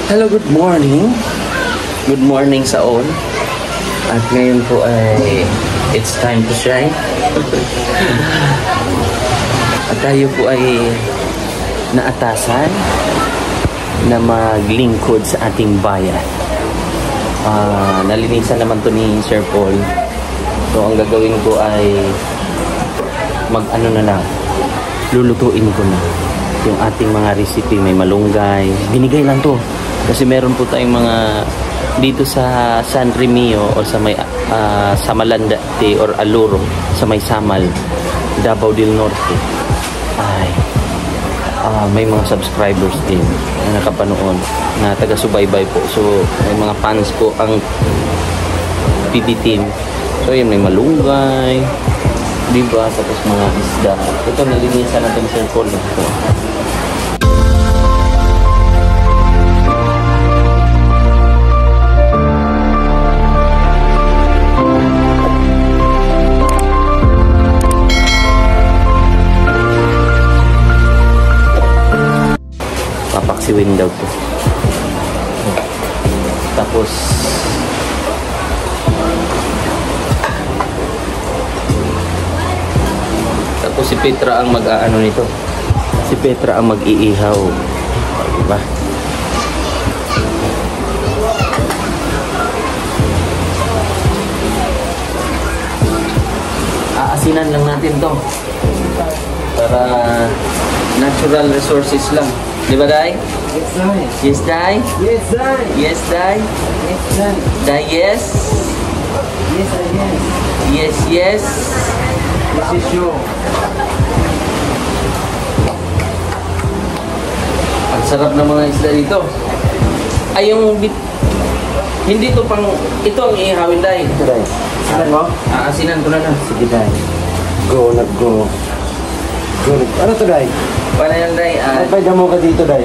Hello, good morning. Good morning sa all. At ngayon po ay it's time to shine. At tayo po ay naatasan na maglingkod sa ating bayan. Nalinisan naman to ni Sir Paul. So ang gagawin ko ay lulutuin ko na yung ating mga recipe. May malunggay, binigay lang to kasi meron po tayong mga dito sa San Remio o sa may Samalandate or Aluro sa may Samal, Davao del Norte. Ay, may mga subscribers din na nakapanood na taga-subaybay po. So may mga fans po ang PB team. So yun, may malunggay, diba? Tapos mga isda. Ito, nalinisan natin sa Paul. Ito. Papaksiwin daw to. Tapos si Petra ang mag-aano nito. Si Petra ang mag-iihaw. Diba? Aasinan lang natin to para natural resources lang. Diba, Day? Yes, Day. Yes, Day? Yes, Day. Yes, Day? Yes, Day. Day, yes? Yes, I yes. Yes, yes? This is show. Ang sarap ng mga isda dito. Ay, hindi to pang, ito ang ihawin, Day. Ito, Day. Asinan mo? Aasinan ko na lang. Sige, Day. Go, go. Go. Ano to, Day? Paano yan, Day? May damo ka dito, Day.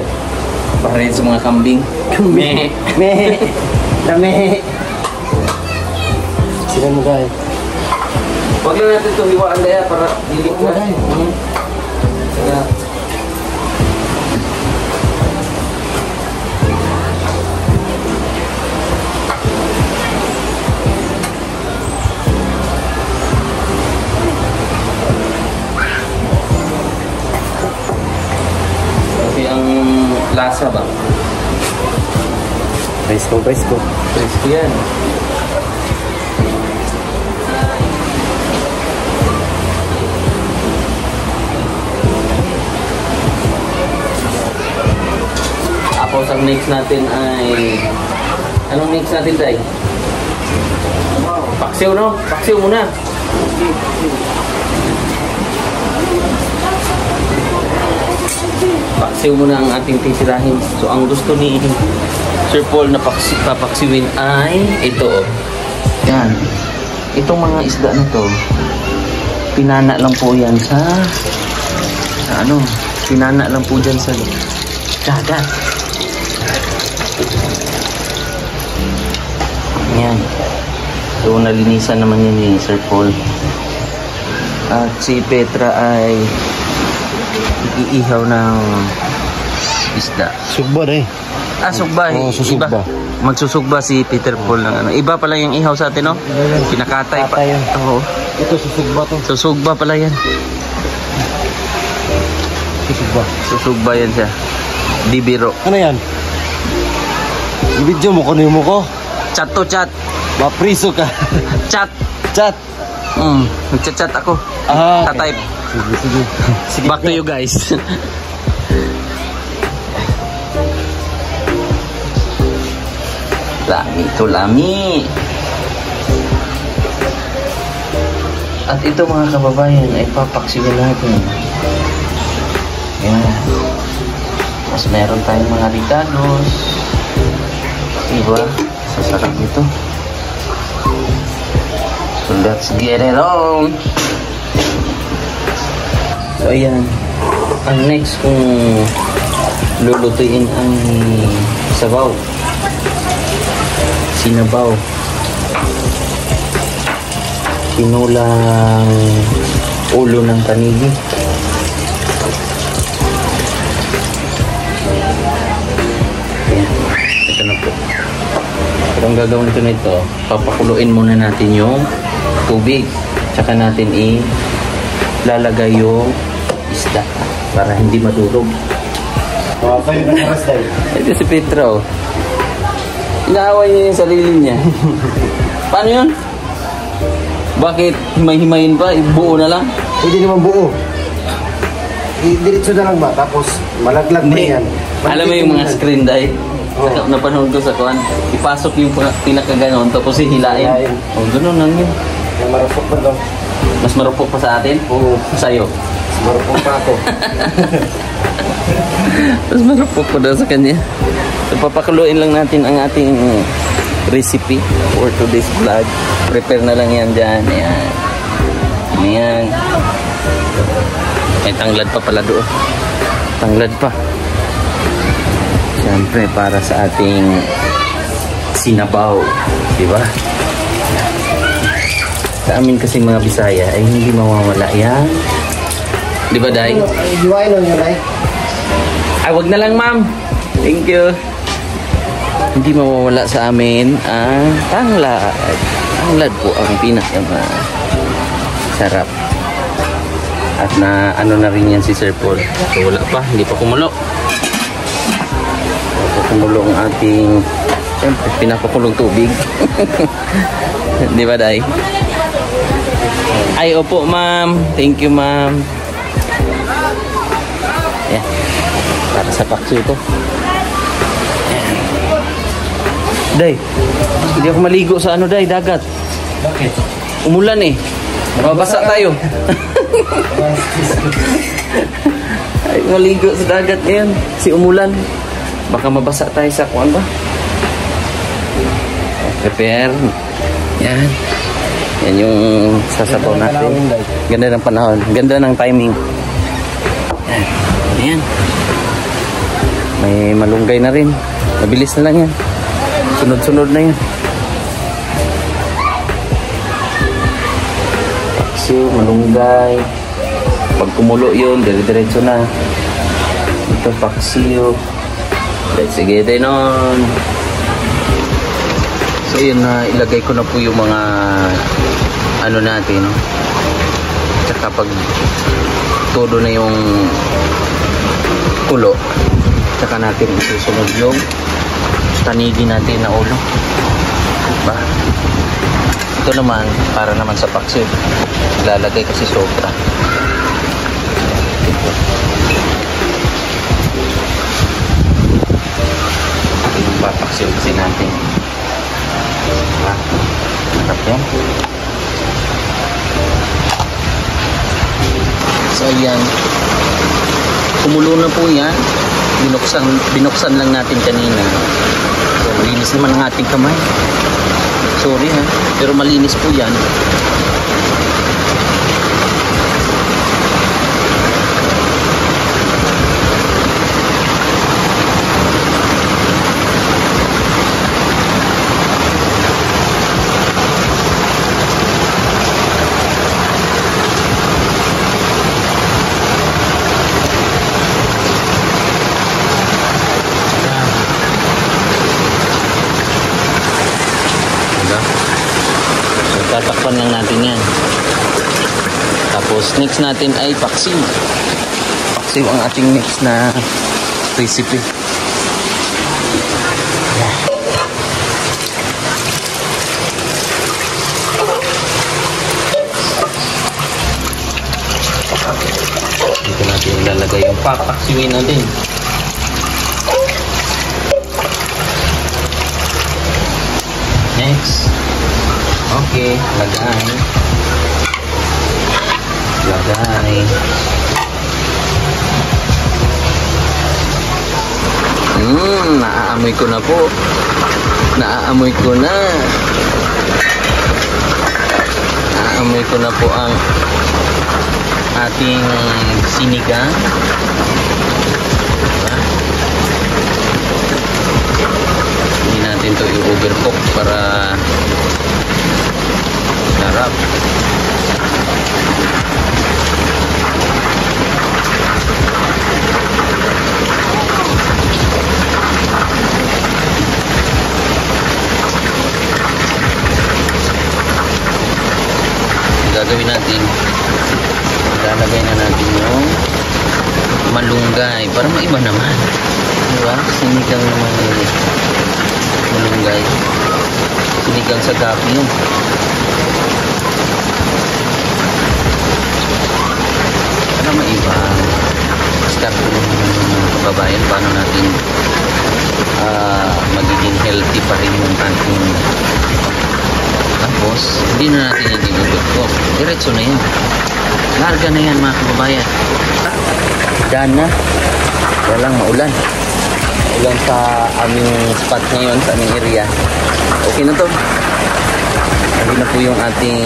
Para rin sa mga kambing. Kambing. Meh. Dami. Asinan mo, Day. Huwag lang natin ito hiwaan, Day, para hilig ka. Lasa ba? Presko. Presko yan. Tapos ang next natin ay anong next natin, Day? Paksiw, no? Paksiw muna. Paksiw muna ang ating titirahin. So ang gusto ni Sir Paul na papaksiwin ay ito. Yan. Itong mga isda na to, pinana lang po yan sa pinana lang po dyan sa dagat. Yan. So nalinisan naman yun ni Sir Paul. At si Petra ay iihaw ng isda. Sugba, Day. Sugba. Oh, susugba. Iba. Magsusugba si Peter Paul ng ano. Iba pala yung ihaw sa atin, no? Pinakatay pa. Oo. Ito susugba to. Susugba pala yan. Susugba. Susugba yan siya. Di biro. Ano yan? I-video mo ko mo ko. Chat to chat. Mapriso ka. Chat. Chat. Nagchat-chat ako. Okay. Tatype. Sige. Back to you guys. Lami to lami. At ito mga kababayan ay papaksiwin natin. Yan. Mas meron tayong mga ricados. Diba? Sasarap nito. So let's get it on. So ayan. Ang next kong lulutuin ang sabaw. Sinabaw. Tinulang ulo ng panigi. Ayan. Pero ang gagawin ko nito, papakuluin muna natin yung tubig. Tsaka natin lalagay yung isda para hindi madurog. Kayo na oras dahil. Ito si Petro. Inaaway niya yung sarili niya. Paano yun? Bakit himay-himayin pa? Buo na lang? Hindi naman buo. Diretso na lang ba? Tapos malaglag pa yan. Alam mo yung mga screen dye? Oo. Napanood ko sa kuwan. Ipasok yung pinakaganon tapos hihilain. Hilain. Oh, gano'n lang yun. Yung marupok pa daw. Mas marupok pa sa atin? Oo. Sa'yo? Marupok pa ako. Mas marupok pa daw sa kanya. So, papakuluin lang natin ang ating recipe for today's vlog. Prepare na lang yan dyan. Ayan. Ayan. May tanglad pa pala doon. Tanglad pa. Siyempre, para sa ating sinabaw. Diba? Sa amin kasi mga Bisaya ay hindi mawawala yan. Diba, Day? Iwain lang yun, Day. Ay, wag na lang, ma'am. Thank you. Hindi mawawala sa amin ang tanglad. Tanglad po ang pinaka-sarap. At na ano na rin yan si Sir Paul. So, wala pa, hindi pa kumulo. Kumulo ang ating siyempre, pinapakulong tubig. Di ba, Day? Ay, opo, ma'am. Thank you, ma'am. Yan. Para sa pakso ito. Yan. Day, hindi ako maligo sa ano, Day, dagat. Bakit? Umulan eh. Mabasa tayo. Ay, maligo sa dagat ngayon. Si umulan. Baka mabasa tayo sa kuwan ba? Prepare. Yan. Yan yung sasapaw natin. Ganda ng panahon. Ganda ng timing. Yan. Yan. May malunggay na rin. Mabilis na lang yan. Sunod-sunod na yan. Paksiw, malunggay. Pag kumulo yun, dire-diretso na. Ito, paksiw. Sige, tayo nun. So yun na, ilagay ko na po yung mga ano natin. Tsaka pag todo na yung kulo, tsaka natin isusunod yung tanigi natin na ulo. Diba? Ito naman, para naman sa paksiw. Lalagay kasi sobra. Yung papaksiw kasi natin. Harap yan. So yan. Kumulo na po yan. Binuksan lang natin kanina. So, malinis naman ang ating kamay. Sorry ha. Pero malinis po yan. Tatakpan lang natin yan. Tapos next natin ay paksiw. Paksiw ang ating next na recipe. Dito natin ilalagay yung papaksiwin natin. Next. Okay, lagay. Naaamoy ko na po. Naaamoy ko na po ang ating sinigang. Hindi natin to i-overcook para sarap. gagawin natin, lalagay na natin yung malunggay para maiba naman, diba? Sinigang naman yung malunggay, sinigang sa gabi yun. Para maiba, start ko naman ng kababayan paano natin magiging healthy pa rin yung ating. Tapos hindi na natin yung dinudot ko, diretso na yan, larga na yan mga kababayan. Daan na, walang maulan sa aming spot ngayon, sa aming area. Okay na to, lagi na po yung ating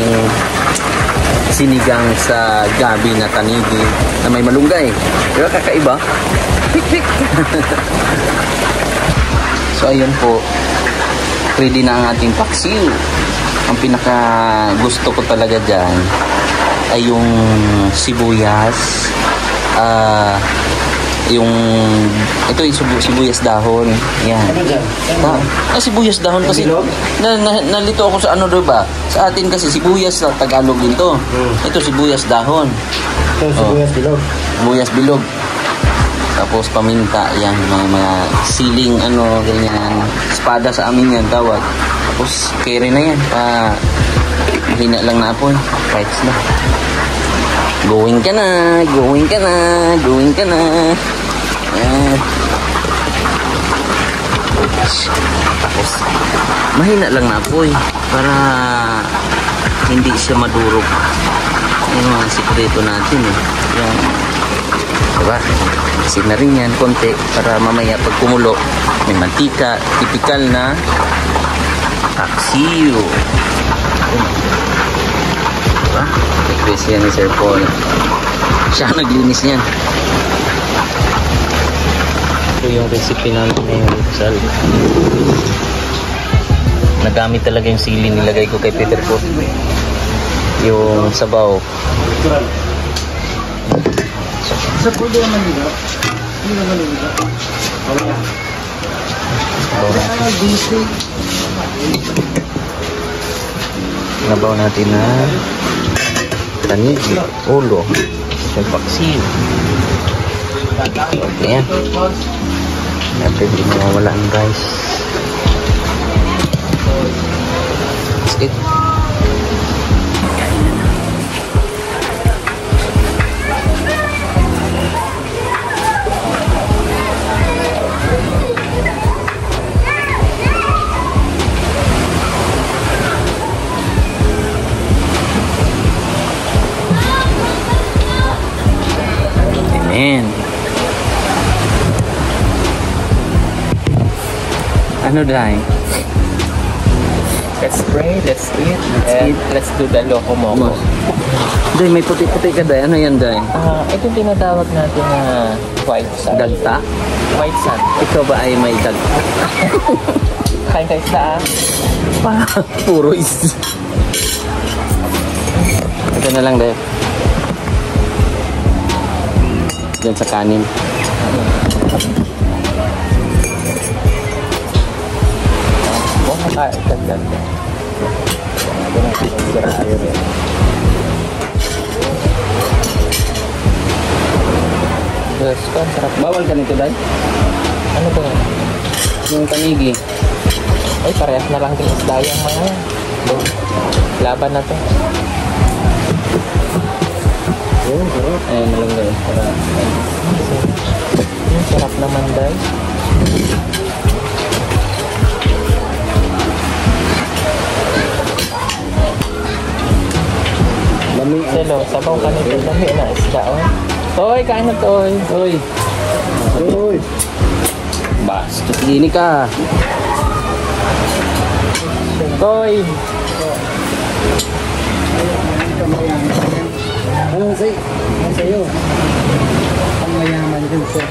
sinigang sa gabi na tanigi na may malunggay, diba kakaiba? So ayun po, ready na ang ating paksiw. Ang pinaka gusto ko talaga dyan ay yung sibuyas, ito yung sibuyas dahon. Yan. Sibuyas dahon kasi nalito ako sa ano, diba? Sa atin kasi sibuyas sa Tagalog din to. Ito sibuyas dahon. Ito sibuyas bilog. Sibuyas bilog. Tapos paminta, yan, mga siling ano, ganyan. Espada sa amin yan tawag. Tapos carry na yan. Mahina lang na apoy. Fights na. Going ka na. Yan. Tapos mahina lang na apoy para hindi siya madurog. Yan mga sikreto natin eh. Yan. Diba? Kasi na rin yan konti para mamaya pag kumulo may mantika, typical na paksiw. Diba? Request yan ni Sir Paul, siya naglinis niyan. Ito yung recipe namin ngayon, Sal. Nagamit talaga yung sili, nilagay ko kay Peter po yung sabaw. Sa pwede naman nila. Hindi naman nila. Nabaw natin na tanigi, ulo, yung paksiw. Ayan. Natin hindi mawawala ang guys. That's it. Amen. Ano dahil? Let's pray, let's eat, let's do the loco moco. Dahil may puti-puti ka dahil. Ano yan dahil? Ito yung tinatawag natin na white sand. Dagta? White sand. Ikaw ba ay may dagta? Kain ka isda Puro is. Ito na lang dahil. Diyan sa kanin. Makakaganda. Ito na sira yun eh. Diyos ko, sarap. Bawal ka nito dahil? Ano to? Yung tanigi. Ay, parehas na lang din isda yung mga yan. Laban na to. Ayun na lang dahil. Sarap naman dahil. Selo, sabaw ka nito. Dami na isda, oh. Toy, kain na, Toy. Uy! Basta gini ka. Toy! Ano sa'yo? Ang mayaman din siya.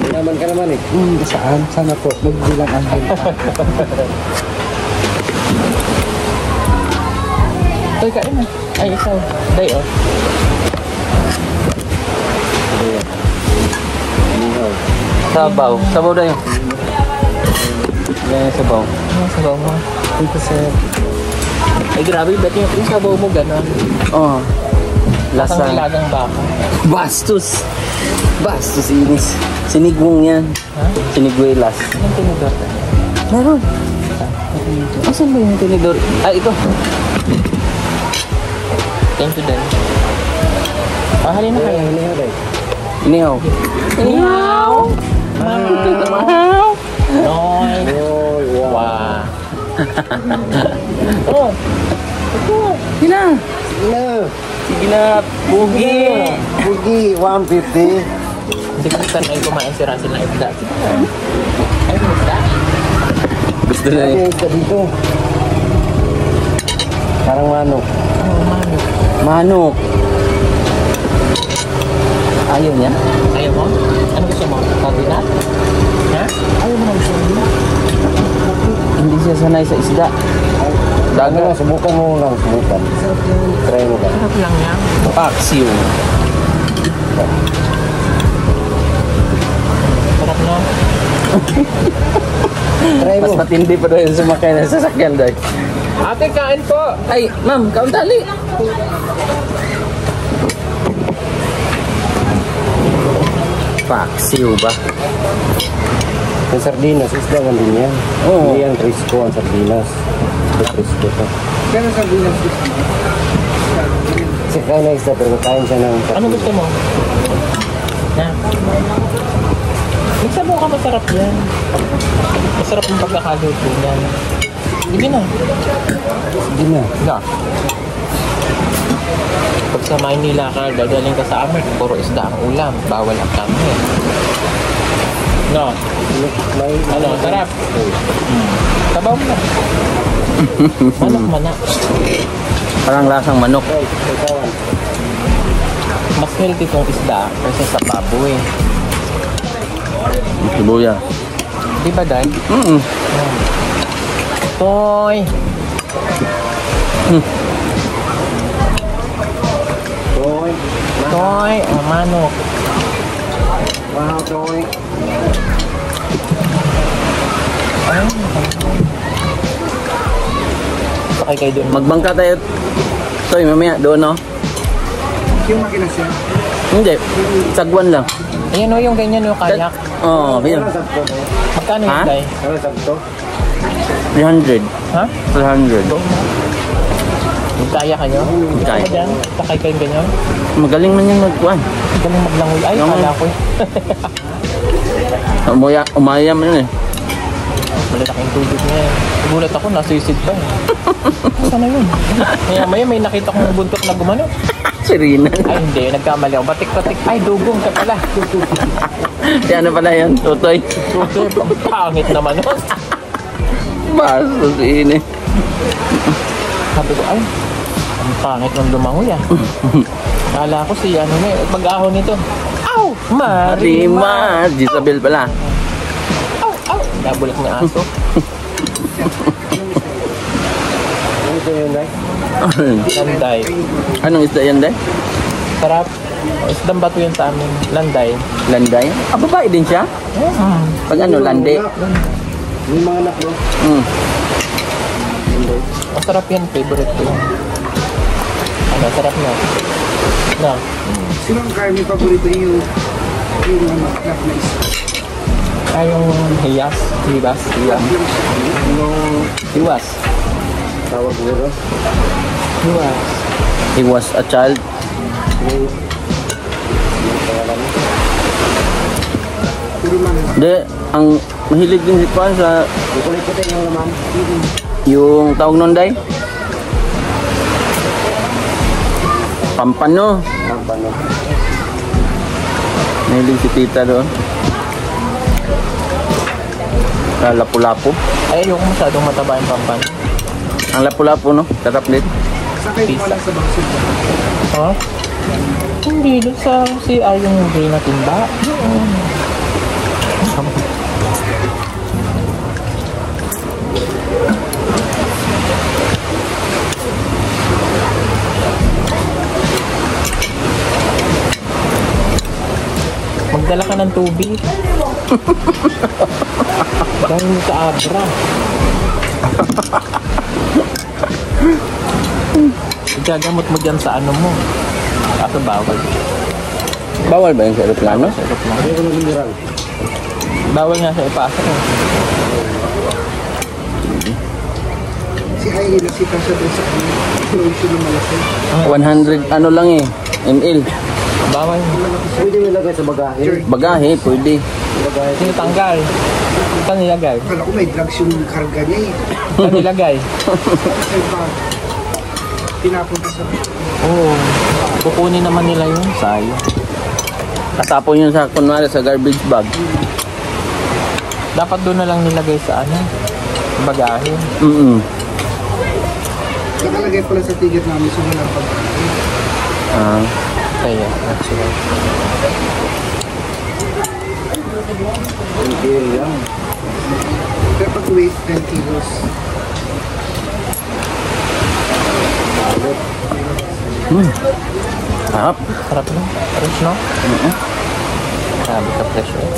Mayaman ka naman eh. Saan? Sana po. Magbilang ang Toy, kain na. Ay, isaw. Day, oh. Sabaw. Sabaw na yun. Yan yung sabaw. Ano sabaw mo? Dito sir. Ay, grabe, ba't yung sabaw mo gano'n? Oh. Lasang Lasang nilagang baka. bastos. Bastos inis. Sinigwong yan. Ha? Sinigwelas. Anong tinidor? Meron. Asan ba yung tinidor? Ah, ito. Thank you, Dan. Halin na kayo. Inihaw. Inihaw! Inihaw! Noy! Wow! Oh! Sige na. Hello. Sige na. Bugi. Bugi, 150. Hindi ko saan ay kumain si Russell na isda. Ay, isda? Gusto na Ano eh. yung isda dito? Parang manok. Oh, manok. Manok. Ayaw niya? Ayaw mo? Ano gusto mo? Sardina? Ha? Ayaw mo ng sardina? Hindi siya sanay sa isda. Ano lang, subukan mo lang, subukan. Try mo ka. Sarap lang yan. Paksiw. Sarap na. Try Mas mo. matindi pa doon yung sumakay na sasakyan doon. Ate, kain po! Ay, ma'am, kauntali. Paksiw ba? Yung sardinas, isda lang din yan. Oo. Hindi yan Crisco ang sardinas. Ito Crisco to. Pero sardinas gusto mo? Kasi kaya na isda, pero kain siya ng sardinas. Ano gusto mo? Na? Minsan mo ka masarap yan. Masarap yung pagkakaluto yan. Sige na. Hindi na. Na. Pag sa Maynila ka, dadaling ka sa amin, puro isda ang ulam. Bawal ang kami. No. Ano, sarap. Sabaw mo na. Manok mana. Parang lasang manok. Mas healthy itong isda kasi sa baboy. Sibuyas. Di ba, Day? Toy! Toy. Toy! O, manok. Wow, toy. Sakay kayo doon. Magbangka tayo. Toy, mamaya doon, no? Yung makina siya. Hindi. Sagwan lang. Ayan o, yung ganyan yung kayak. Oo, yun. Ano sakto? Magkano Ha? yun, Day? Ano sakto? 300. Ha? 300. Yung kaya kayo? Kaya. Ano dyan? Sakay kayo ganyan? Magaling man yan magkuhan. Galing maglangoy. Ay, Yung- kala ko eh. Umaya man yun eh. Malalaking tubig niya eh. Nagulat ako, nasuisid pa eh. Sana yun? Maya may nakita kong buntot na gumano. Sirina. Ay hindi, nagkamali ako. Batik-batik. Ay, dugong ka pala. Si ano pala yan, Tutoy? Tutoy, pangit naman nun. Baso si Ine. Sabi ko, ay, ang pangit ng lumangoy ah. Kala ko si ano na eh, pag-ahon nito. Aw! Marima! Rima. Gisabel pala. Aw! Aw! Nabulik ng aso. Ano ito yun, Day? Landay. Anong isda yan, Day? Sarap. Isdang bato yun sa amin. Landay. Landay? Ah, babae din siya? Pag ano, lande? Yung mga anak mo. Masarap yan. Favorite ko yan. Ano, sarap na. Na. Sino ang kaya may paborito yung ano, craft na isa? Ay, yung hiyas. Hibas. Hiyas. Hiwas. Tawag mo. Hiwas. He was a child. Puro man. Hindi, ang mahilig din si Kwan sa Yung kulay puti yung laman. yung tawag nun, Day? Pampano. Ang pano. Mahilig si tita doon. Sa lapu-lapu. Ay, ayoko masyadong mataba yung pampan. Ang lapu-lapu, no? Sarap din. Sakay mo lang sa bangso. Ha? Hindi, doon sa CR yung gray na timba. Magdala ka ng tubig. Dahil sa abra. Gagamot mo dyan sa ano mo. Kaso bawal. Bawal ba yung sa aeroplano? Sa aeroplano. Ayoko na mineral. Bawal nga siya ipasok. Si Ay, nasita siya doon sa kanya. Issue ng malasay. 100 ano lang eh, ml. Bawal. Pwede nilagay sa bagahe. Bagahe, pwede. Bagahe. Tinatanggal. Saan nilagay? Akala ko may drugs yung karga niya eh. Saan nilagay? Sa bag. Pinapunta sa... Oo. Kukunin naman nila yun. Sayang. Katapon yun sa, kunwari, sa garbage bag. Dapat doon na lang nilagay sa ano? Bagahe. Nakalagay pala sa ticket namin sa walang pag... Ah, Kaya, natural. Pero pag weight 10 kilos. harap. Sarap no? Fresh no? Sabi ka fresh eh.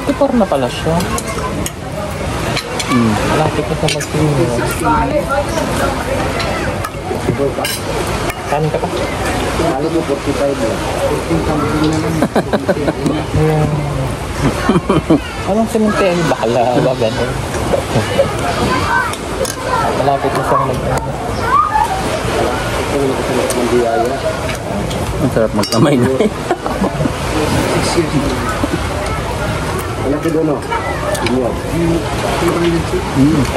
Tipor na pala siya. Malapit na sa mag-3 Kanin ka pa? Lalo mo 45 lang. 14,000 na lang. Anong cemetery? Bakala ba ganun? Malapit na siyang Ito na kasalat ng biyaya. Ang sarap magkamay na. 6 years na lang. Wala ka doon, no? Inyo.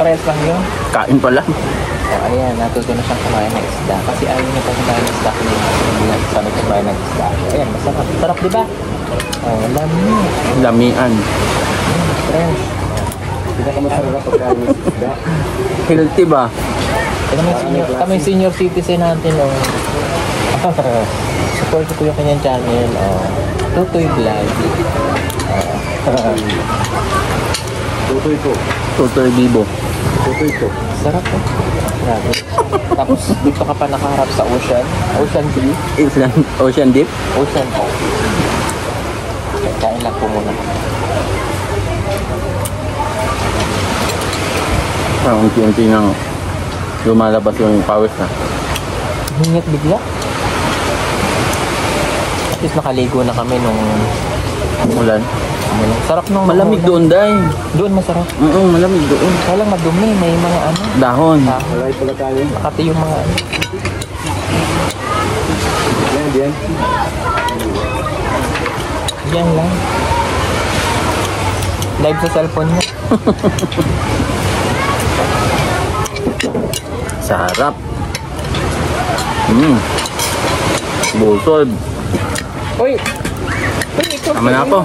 Parehas lang yun. Kain pala. Ayan, natuto na siyang kumain ng isda. Kasi ayaw niya pa kumain ng isda. Hindi na sanay kumain ng isda. Ayan, masarap. Sarap, di ba? Oh, lami. Lamian. Fresh. Hindi ka masarap pagkain ng isda. Healthy ba? Kami senior citizen natin, oh. Support ko yung kanyang channel, oh. Tutoy Vlog. Tutoy ko. Tutoy Bibo. Tutoy ko. Sarap, oh. Grabe. Tapos, dito ka pa nakaharap sa ocean. Ocean view. Ocean Deep. Ocean, oh. Kain lang po muna. Parang unti-unti nang lumalabas yung pawis na. Hingit bigla. At least nakaligo na kami nung... Ulan. Sarap nung... Malamig doon, Day. Doon masarap. Malamig doon. Kaya lang madumi. May mga ano. Dahon. Malay pala tayo. Makati yung mga ano. Yan, yan. Yan lang. Live sa cellphone niya. Sarap. Busod. Uy! Uy, ikaw. Tama na ako.